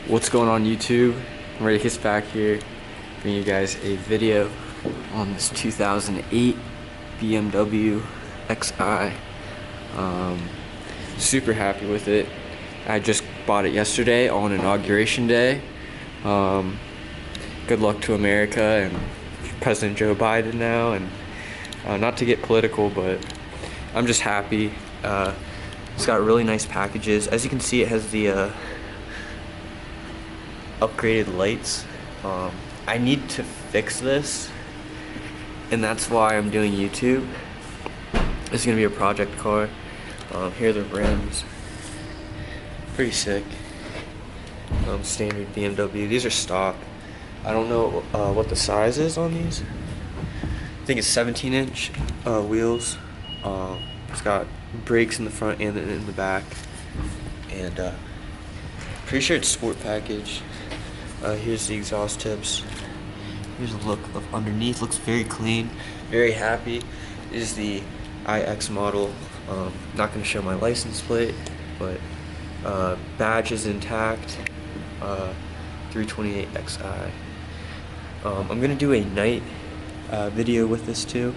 What's going on YouTube? I'm ready to get back here, bring you guys a video on this 2008 BMW Xi. Super happy with it. I just bought it yesterday on inauguration day. Good luck to America and President Joe Biden now, and not to get political, but I'm just happy. It's got really nice packages. As you can see, it has the upgraded lights. I need to fix this, and that's why I'm doing YouTube. This is gonna be a project car. Here are the rims. Pretty sick. Standard BMW. These are stock. I don't know what the size is on these. I think it's 17-inch wheels. It's got brakes in the front and in the back, and pretty sure it's sport package. Here's the exhaust tips. Here's a look of underneath. Looks very clean. Very happy. This is the iX model. Not going to show my license plate, but badge is intact. 328 Xi. I'm going to do a night video with this too,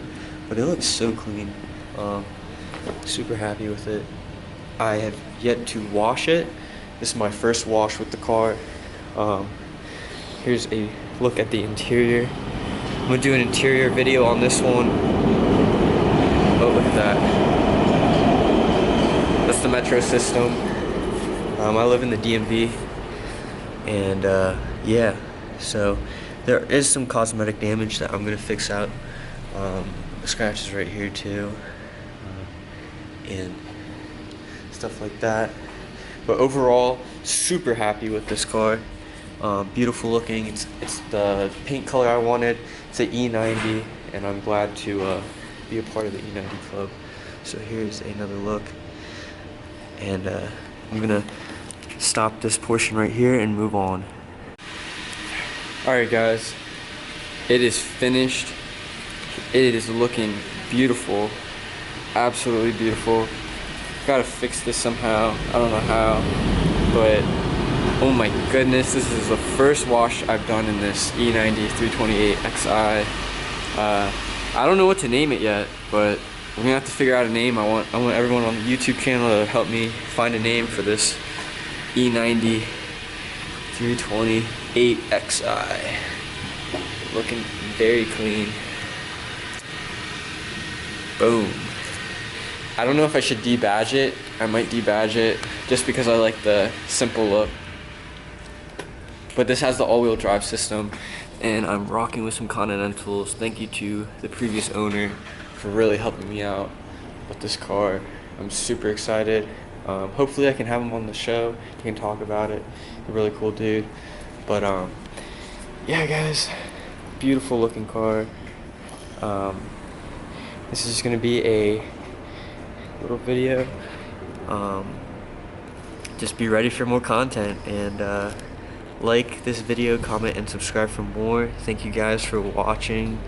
but it looks so clean. Super happy with it. I have yet to wash it. This is my first wash with the car. Here's a look at the interior. I'm gonna do an interior video on this one. Oh, look at that. That's the metro system. I live in the DMV, and yeah, so there is some cosmetic damage that I'm gonna fix out. Scratches right here too, and stuff like that. But overall, super happy with this car. Beautiful looking. It's the paint color I wanted. It's an E90, and I'm glad to be a part of the E90 club. So here's another look, and I'm gonna stop this portion right here and move on. Alright guys, it is finished. It is looking beautiful, absolutely beautiful. Gotta fix this somehow. I don't know how, but oh my goodness, this is the first wash I've done in this E90 328 Xi. I don't know what to name it yet, but we're gonna have to figure out a name. I want everyone on the YouTube channel to help me find a name for this E90 328 Xi. Looking very clean. Boom. I don't know if I should debadge it. I might debadge it just because I like the simple look. But this has the all-wheel drive system, and I'm rocking with some Continentals. Thank you to the previous owner for really helping me out with this car. I'm super excited. Hopefully I can have him on the show. He can talk about it. A really cool dude. But yeah guys, beautiful looking car. This is gonna be a little video. Just be ready for more content, and like this video, comment, and subscribe for more. Thank you guys for watching.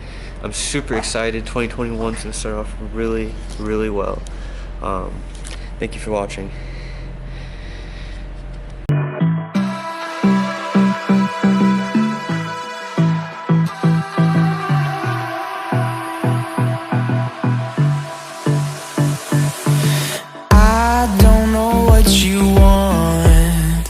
I'm super excited. 2021 is gonna start off really, really well. Thank you for watching. I don't know what you